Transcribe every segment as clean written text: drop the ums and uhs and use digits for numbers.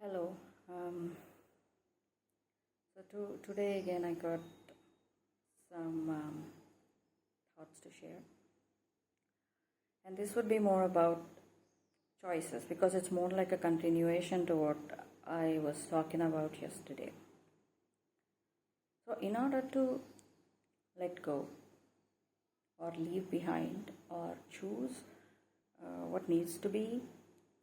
Hello. Today again I got some thoughts to share, and this would be more about choices because it's more like a continuation to what I was talking about yesterday. So, in order to let go or leave behind or choose what needs to be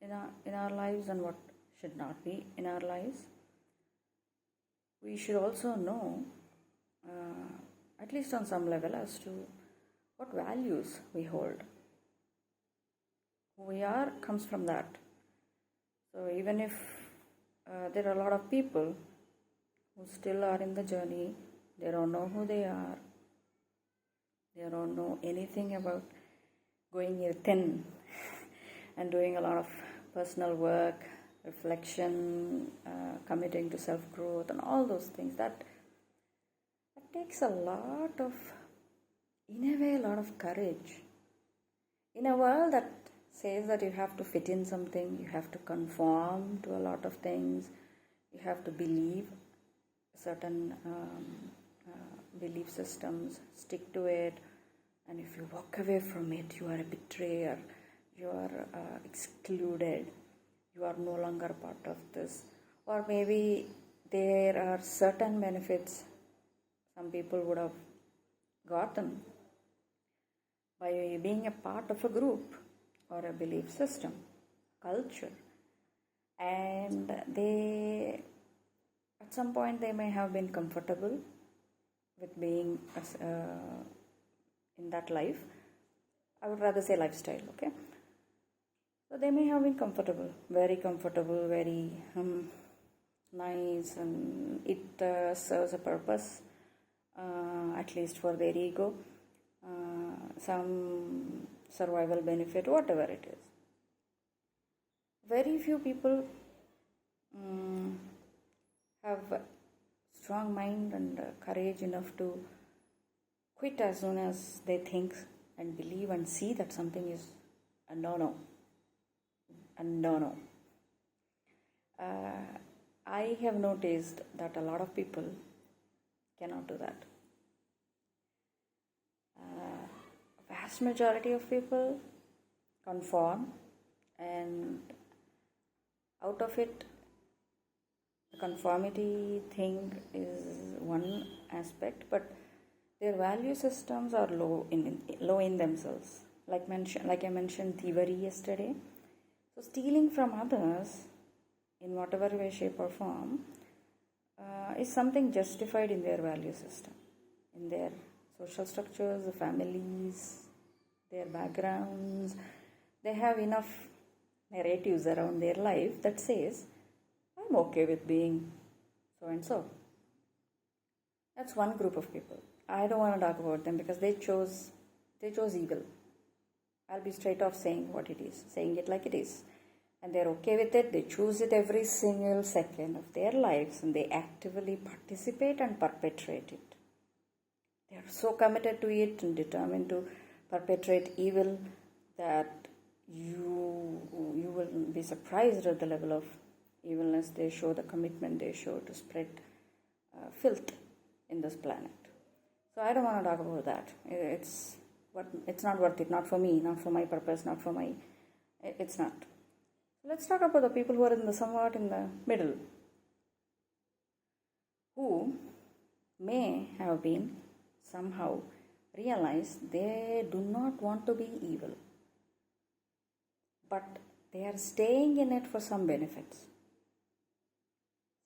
in our lives and what should not be in our lives, we should also know, at least on some level, as to what values we hold. Who we are comes from that. So even if there are a lot of people who still are in the journey, they don't know who they are, they don't know anything about going within and doing a lot of personal work, reflection, committing to self-growth and all those things, that takes a lot of, in a way, a lot of courage. In a world that says that you have to fit in something, you have to conform to a lot of things, you have to believe certain belief systems, stick to it, and if you walk away from it, you are a betrayer, you are excluded, you are no longer part of this. Or maybe there are certain benefits some people would have gotten by being a part of a group or a belief system, culture, and they, at some point, they may have been comfortable with being in that life. I would rather say lifestyle, okay? So they may have been comfortable, very nice, and it serves a purpose, at least for their ego, some survival benefit, whatever it is. Very few people have strong mind and courage enough to quit as soon as they think and believe and see that something is a no-no. I have noticed that a lot of people cannot do that. Vast majority of people conform, and out of it, the conformity thing is one aspect, but their value systems are low in themselves. Like I mentioned, thievery yesterday. So stealing from others in whatever way, shape or form is something justified in their value system, in their social structures, the families, their backgrounds. They have enough narratives around their life that says, I'm okay with being so and so. That's one group of people. I don't want to talk about them because they chose evil. I'll be straight off saying what it is, saying it like it is. And they're okay with it. They choose it every single second of their lives, and they actively participate and perpetrate it. They are so committed to it and determined to perpetrate evil that you will be surprised at the level of evilness they show, the commitment they show to spread filth in this planet. So I don't want to talk about that. It's not worth it. Not for me. Not for my purpose. Not for my. It's not. Let's talk about the people who are somewhat in the middle, who may have been somehow realized they do not want to be evil, but they are staying in it for some benefits.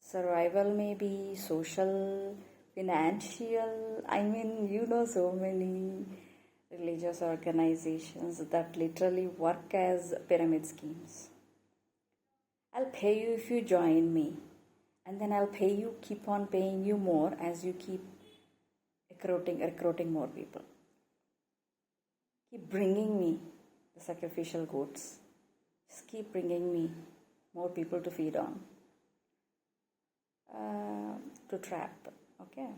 Survival may be social, financial. So many religious organizations that literally work as pyramid schemes. I'll pay you if you join me, and then I'll keep on paying you more as you keep recruiting more people. Keep bringing me the sacrificial goats. Just keep bringing me more people to feed on, to trap, okay?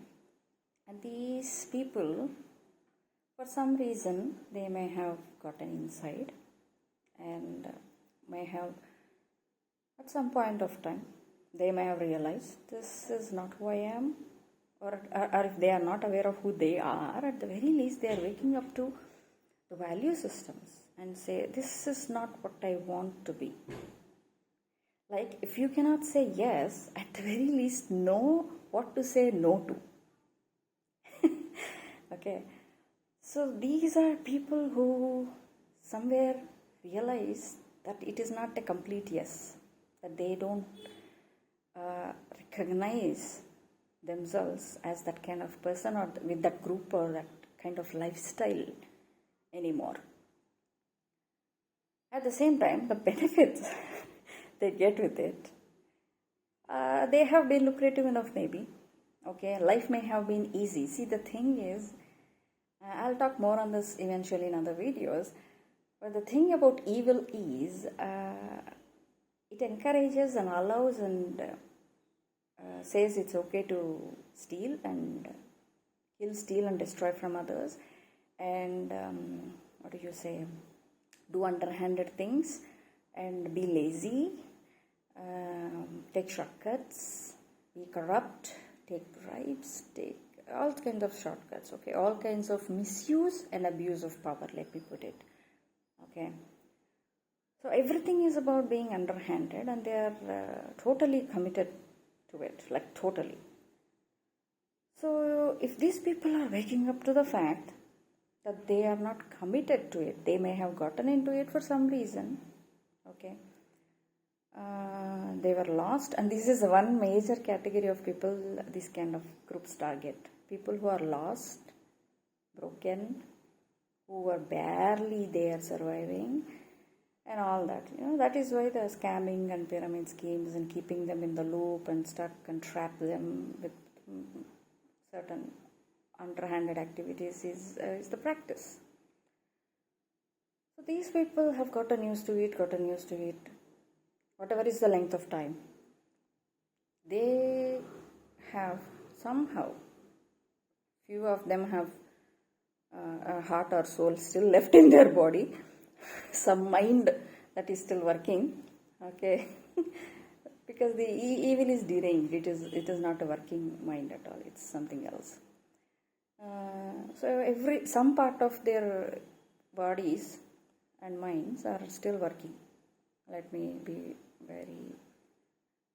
And these people, for some reason, they may have gotten inside and may have, at some point of time, they may have realized this is not who I am, or if they are not aware of who they are, at the very least they are waking up to the value systems and say, this is not what I want to be. Like, if you cannot say yes, at the very least know what to say no to. Okay, so these are people who somewhere realize that it is not a complete yes, that they don't recognize themselves as that kind of person or with that group or that kind of lifestyle anymore. At the same time, the benefits they get with it, they have been lucrative enough maybe. Okay, life may have been easy. See, the thing is, I'll talk more on this eventually in other videos, but the thing about evil is, it encourages and allows and says it's okay to steal and kill, steal and destroy from others, and do underhanded things and be lazy, take shortcuts, be corrupt, take bribes, take all kinds of shortcuts, okay, all kinds of misuse and abuse of power, let me put it, okay. So everything is about being underhanded, and they are totally committed to it, like totally. So if these people are waking up to the fact that they are not committed to it, they may have gotten into it for some reason, okay, they were lost, and this is one major category of people this kind of groups target. People who are lost, broken, who were barely there surviving and all that. That is why the scamming and pyramid schemes and keeping them in the loop and stuck and trap them with certain underhanded activities is the practice. So these people have gotten used to it, whatever is the length of time. They have somehow, few of them have a heart or soul still left in their body, some mind that is still working, okay. Because the evil is deranged, it is not a working mind at all, it's something else. So some part of their bodies and minds are still working. Let me be very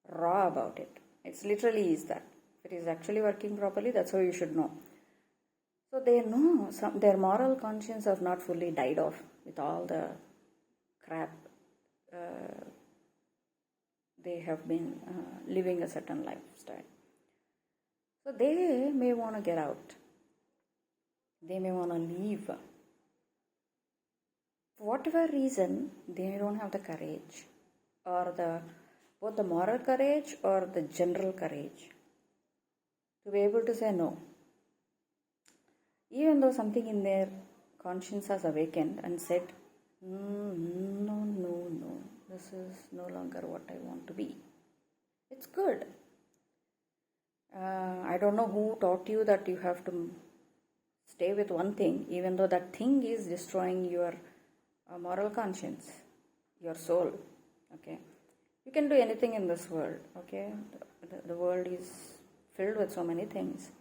raw about it. It's literally is that. If it is actually working properly, that's how you should know. So they know their moral conscience have not fully died off with all the crap they have been living a certain lifestyle. So they may want to get out. They may want to leave. For whatever reason, they don't have the courage, or both the moral courage or the general courage to be able to say no. Even though something in their conscience has awakened and said, no, this is no longer what I want to be. It's good. I don't know who taught you that you have to stay with one thing, even though that thing is destroying your moral conscience, your soul, okay. You can do anything in this world, okay. The world is filled with so many things.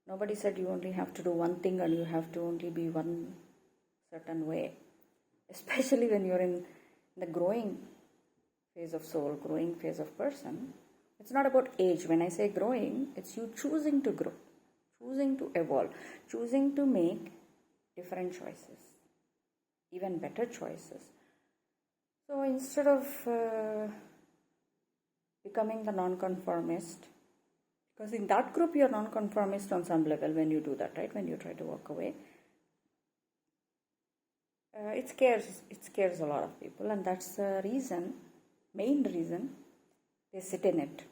Nobody said you only have to do one thing and you have to only be one certain way, especially when you're in the growing phase of soul, growing phase of person. It's not about age. When I say growing, it's you choosing to grow, choosing to evolve, choosing to make different choices, even better choices. So instead of becoming the non-conformist, because in that group you're non-conformist on some level when you do that, right? When you try to walk away, it scares a lot of people, and that's the main reason they sit in it,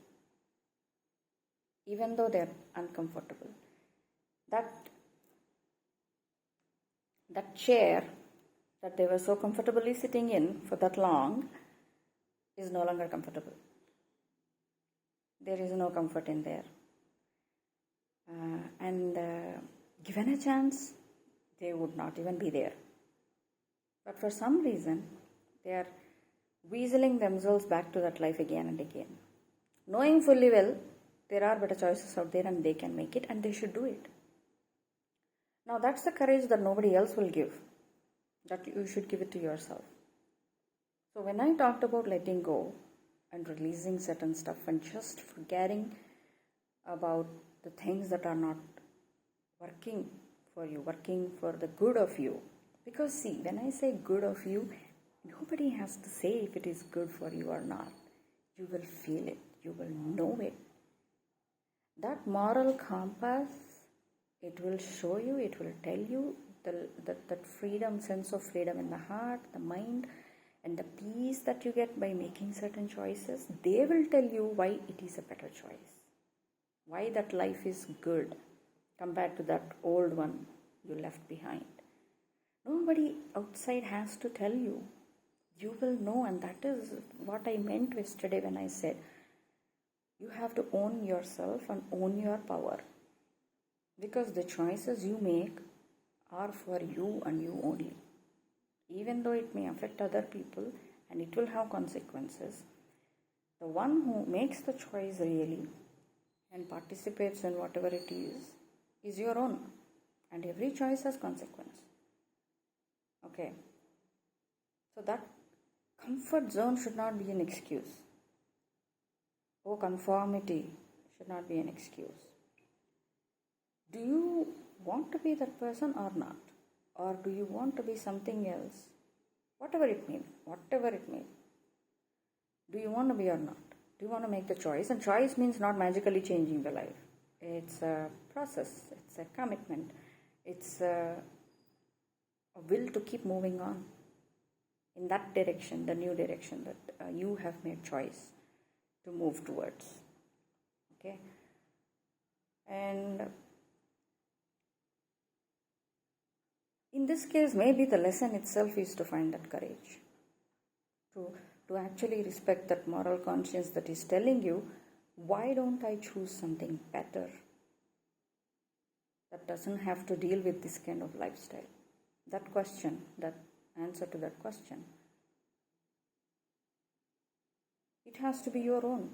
even though they're uncomfortable. That chair that they were so comfortably sitting in for that long is no longer comfortable. There is no comfort in there. And given a chance, they would not even be there. But for some reason, they are weaseling themselves back to that life again and again. knowing fully well there are better choices out there and they can make it and they should do it. Now that's the courage that nobody else will give, that you should give it to yourself. So when I talked about letting go and releasing certain stuff and just forgetting about the things that are not working for you, working for the good of you. Because see, when I say good of you, nobody has to say if it is good for you or not. You will feel it, you will know it. That moral compass, it will show you, it will tell you that freedom, sense of freedom in the heart, the mind, and the peace that you get by making certain choices. They will tell you why it is a better choice, why that life is good compared to that old one you left behind. Nobody outside has to tell you. You will know, and that is what I meant yesterday when I said you have to own yourself and own your power, because the choices you make are for you and you only. Even though it may affect other people and it will have consequences, the one who makes the choice really and participates in whatever it is your own, and every choice has consequence. Okay, so that comfort zone should not be an excuse. Oh, conformity should not be an excuse. Do you want to be that person or not? Or do you want to be something else? Whatever it may be. Do you want to be or not? Do you want to make the choice? And choice means not magically changing the life. It's a process. It's a commitment. It's a will to keep moving on in that direction, the new direction that you have made choice to move towards. Okay? And in this case, maybe the lesson itself is to find that courage, to actually respect that moral conscience that is telling you, why don't I choose something better that doesn't have to deal with this kind of lifestyle? That question, that answer to that question, it has to be your own.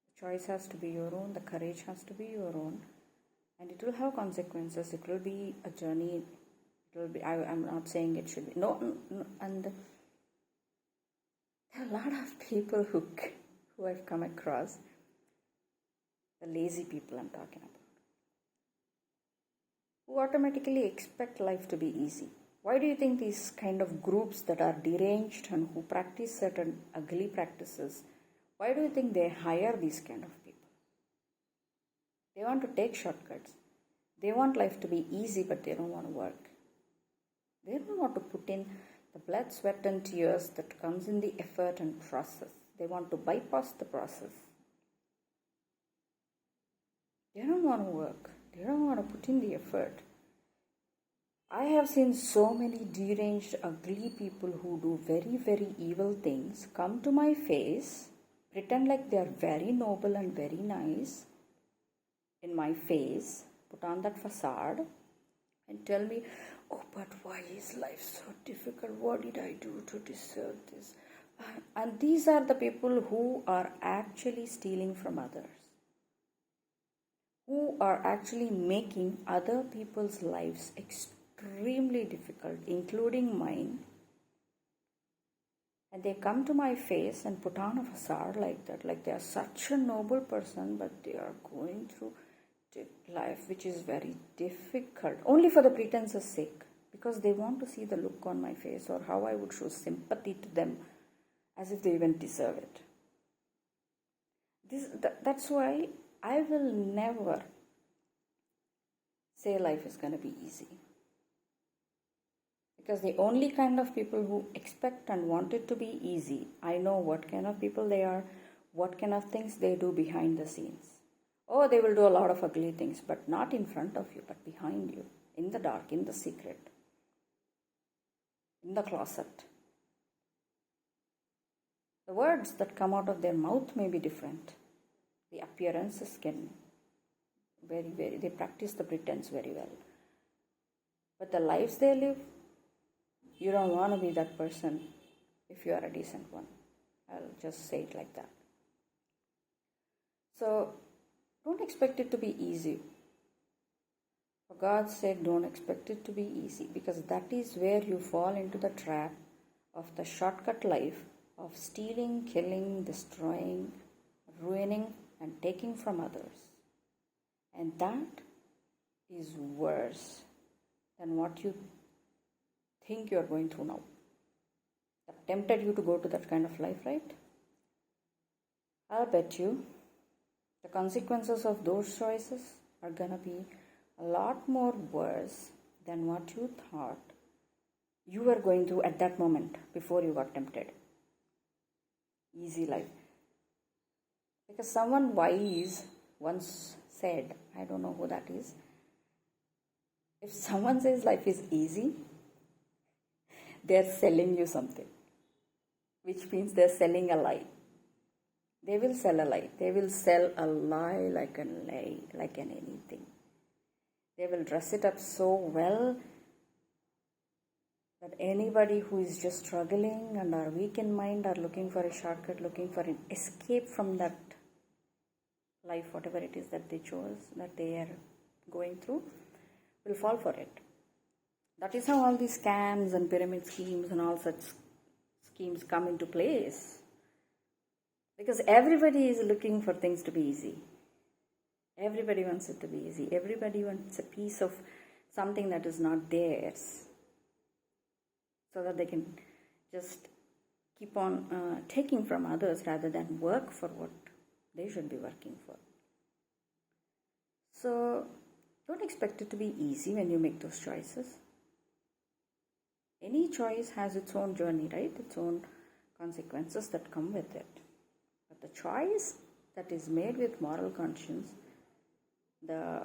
The choice has to be your own, the courage has to be your own, and it will have consequences. It will be a journey. It will be, I'm not saying it should be. No, and there are a lot of people who I've come across, the lazy people I'm talking about, who automatically expect life to be easy. Why do you think these kind of groups that are deranged and who practice certain ugly practices, why do you think they hire these kind of people? They want to take shortcuts. They want life to be easy, but they don't want to work. They don't want to put in the blood, sweat and tears that comes in the effort and process. They want to bypass the process. They don't want to work. They don't want to put in the effort. I have seen so many deranged, ugly people who do very, very evil things come to my face, pretend like they are very noble and very nice in my face, put on that facade and tell me, oh, but why is life so difficult? What did I do to deserve this? And these are the people who are actually stealing from others, who are actually making other people's lives extremely difficult, including mine. And they come to my face and put on a facade like that, like they are such a noble person, but they are going through life which is very difficult, only for the pretense's sake, because they want to see the look on my face or how I would show sympathy to them, as if they even deserve it. That's why I will never say life is going to be easy. Because the only kind of people who expect and want it to be easy, I know what kind of people they are, what kind of things they do behind the scenes. Oh, they will do a lot of ugly things, but not in front of you, but behind you, in the dark, in the secret, in the closet. The words that come out of their mouth may be different. The appearances can they practice the pretense very well. But the lives they live, you don't want to be that person if you are a decent one. I'll just say it like that. So don't expect it to be easy. For God's sake, don't expect it to be easy, because that is where you fall into the trap of the shortcut life of stealing, killing, destroying, ruining, and taking from others. And that is worse than what you think you are going through now. That tempted you to go to that kind of life, right? I'll bet you the consequences of those choices are gonna be a lot more worse than what you thought you were going through at that moment before you got tempted. Easy life. Because someone wise once said, I don't know who that is, if someone says life is easy, they're selling you something, which means they're selling a lie. They will sell a lie. They will sell a lie like an anything. They will dress it up so well that anybody who is just struggling and are weak in mind, are looking for a shortcut, looking for an escape from that life, whatever it is that they chose, that they are going through, will fall for it. That is how all these scams and pyramid schemes and all such schemes come into place. Because everybody is looking for things to be easy. Everybody wants it to be easy. Everybody wants a piece of something that is not theirs, so that they can just keep on taking from others rather than work for what they should be working for. So don't expect it to be easy when you make those choices. Any choice has its own journey, right? Its own consequences that come with it. But the choice that is made with moral conscience, the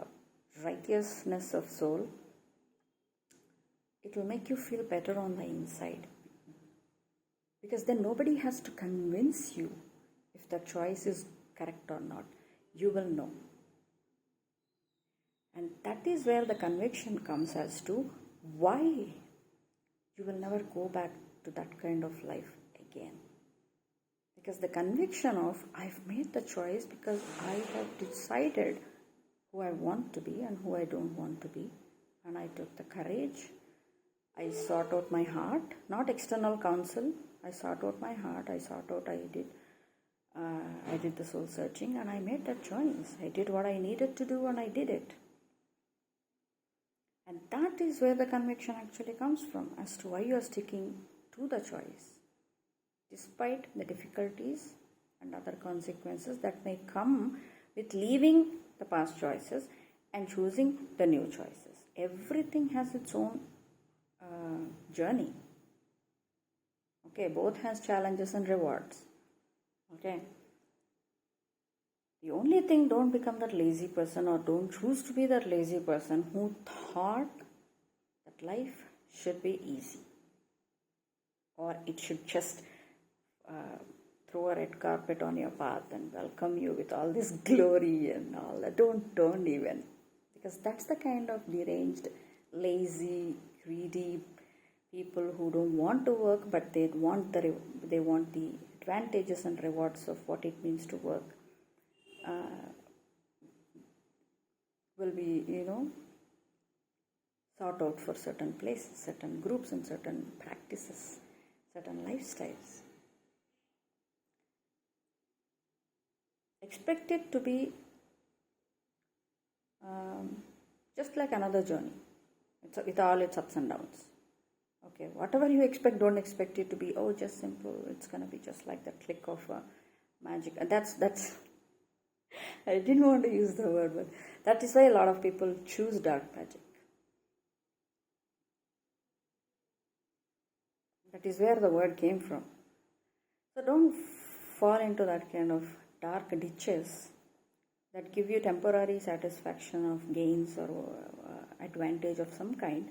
righteousness of soul, it will make you feel better on the inside. Because then nobody has to convince you if the choice is correct or not. You will know. And that is where the conviction comes as to why you will never go back to that kind of life again. Because the conviction of, I've made the choice because I have decided who I want to be and who I don't want to be. And I took the courage. I sought out my heart, not external counsel. I sought out my heart. I did the soul searching, and I made that choice. I did what I needed to do, and I did it. And that is where the conviction actually comes from, as to why you are sticking to the choice, despite the difficulties and other consequences that may come with leaving the past choices and choosing the new choices. Everything has its own journey. Okay, both has challenges and rewards. Okay. The only thing, don't become that lazy person, or don't choose to be that lazy person who thought that life should be easy, or it should just throw a red carpet on your path and welcome you with all this glory and all that. Don't even, because that's the kind of deranged, lazy, greedy people who don't want to work, but they want the advantages and rewards of what it means to work. Will be, sought out for certain places, certain groups, and certain practices, certain lifestyles. Expect it to be just like another journey, with all its ups and downs. Okay, whatever you expect, don't expect it to be, just simple. It's going to be just like the click of magic. And that's I didn't want to use the word, but that is why a lot of people choose dark magic. That is where the word came from. So don't fall into that kind of dark ditches that give you temporary satisfaction of gains or advantage of some kind.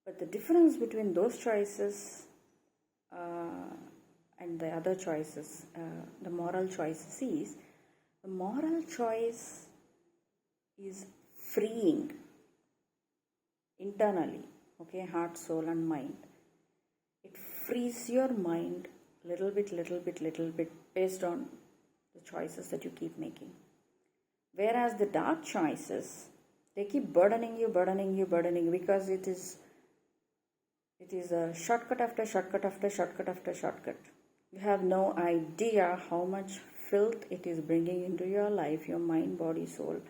But the difference between those choices and the other choices, the moral choices, is the moral choice is freeing internally, okay, heart, soul, and mind. It frees your mind little bit, based on the choices that you keep making. Whereas the dark choices, they keep burdening you, because it is a shortcut after shortcut after shortcut after shortcut. You have no idea how much filth it is bringing into your life, your mind, body, soul,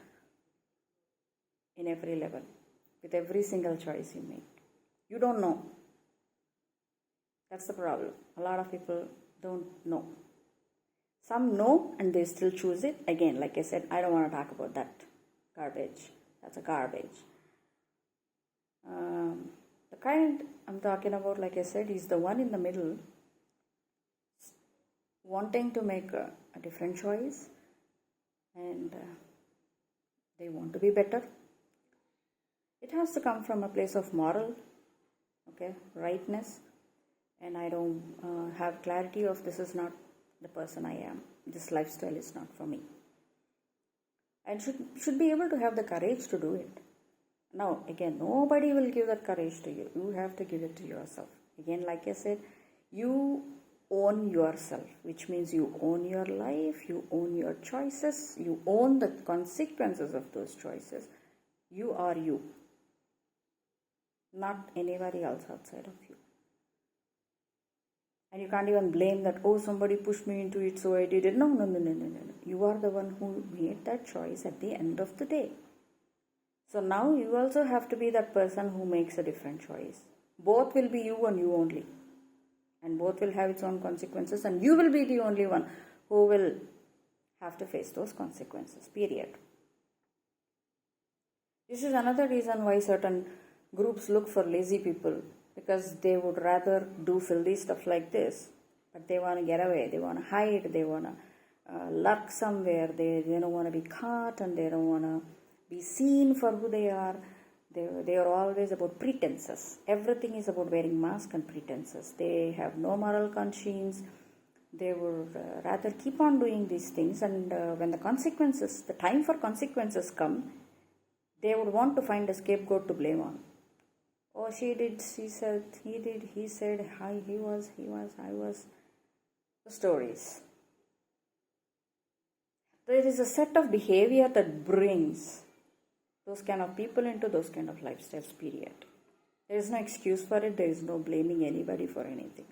in every level, with every single choice you make. You don't know. That's the problem. A lot of people don't know. Some know and they still choose it. Again, like I said, I don't want to talk about that garbage. That's a garbage. The kind I'm talking about, like I said, is the one in the middle, wanting to make a different choice, and they want to be better. It has to come from a place of moral, rightness, and I don't have clarity of this is not the person I am. This lifestyle is not for me. And should be able to have the courage to do it. Now, again, nobody will give that courage to you. You have to give it to yourself. Again, like I said, you own yourself, which means you own your life, you own your choices, you own the consequences of those choices. You are you, not anybody else outside of you. And you can't even blame that, somebody pushed me into it, so I did it. No. You are the one who made that choice at the end of the day. So now you also have to be that person who makes a different choice. Both will be you and you only. And both will have its own consequences, and you will be the only one who will have to face those consequences, period. This is another reason why certain groups look for lazy people, because they would rather do filthy stuff like this, but they want to get away, they want to hide, they want to lurk somewhere, they don't want to be caught, and they don't want to be seen for who they are. They are always about pretenses. Everything is about wearing masks and pretenses. They have no moral conscience. They would rather keep on doing these things, and when the time for consequences come, they would want to find a scapegoat to blame on. Oh, she did, she said, he did, he said, he was, I was. The stories. There is a set of behavior that brings those kind of people into those kind of lifestyles, period. There is no excuse for it. There is no blaming anybody for anything.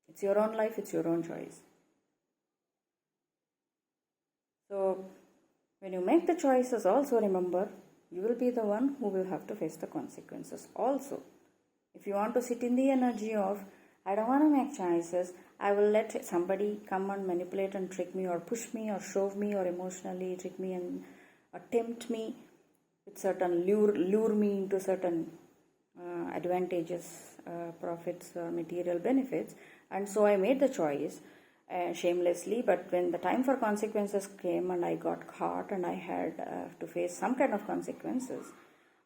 It's your own life. It's your own choice. So, when you make the choices, also remember, you will be the one who will have to face the consequences also. If you want to sit in the energy of, I don't want to make choices, I will let somebody come and manipulate and trick me, or push me, or shove me, or emotionally trick me and tempt me with certain lure me into certain advantages, profits, or material benefits, and so I made the choice shamelessly. But when the time for consequences came and I got caught and I had to face some kind of consequences,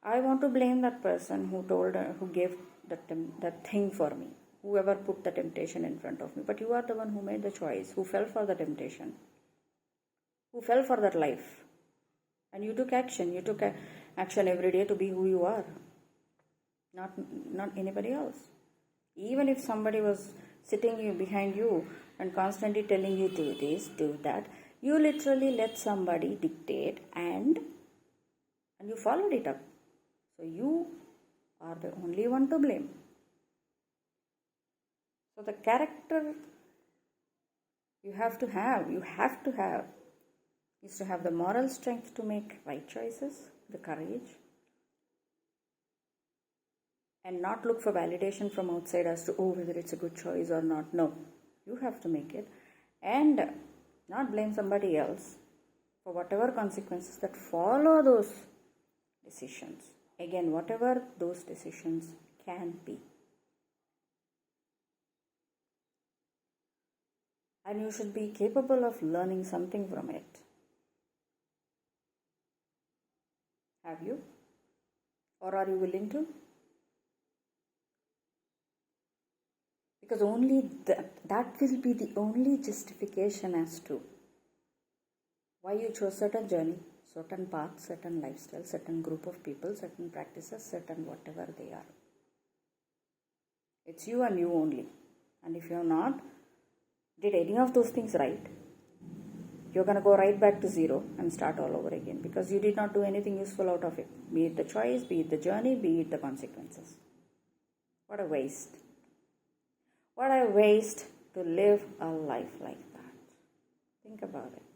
I want to blame that person who gave that thing for me, whoever put the temptation in front of me. But you are the one who made the choice, who fell for the temptation, who fell for that life. And you took action. You took action every day to be who you are, not anybody else. Even if somebody was sitting behind you and constantly telling you, do this, do that, you literally let somebody dictate and you followed it up. So you are the only one to blame. So the character you have to have is to have the moral strength to make right choices, the courage, and not look for validation from outside as to, whether it's a good choice or not. No, you have to make it, and not blame somebody else for whatever consequences that follow those decisions. Again, whatever those decisions can be. And you should be capable of learning something from it. Have you? Or are you willing to? Because only that will be the only justification as to why you chose certain journey, certain path, certain lifestyle, certain group of people, certain practices, certain whatever they are. It's you and you only. And if you have not did any of those things right, you're going to go right back to zero and start all over again because you did not do anything useful out of it. Be it the choice, be it the journey, be it the consequences. What a waste. What a waste to live a life like that. Think about it.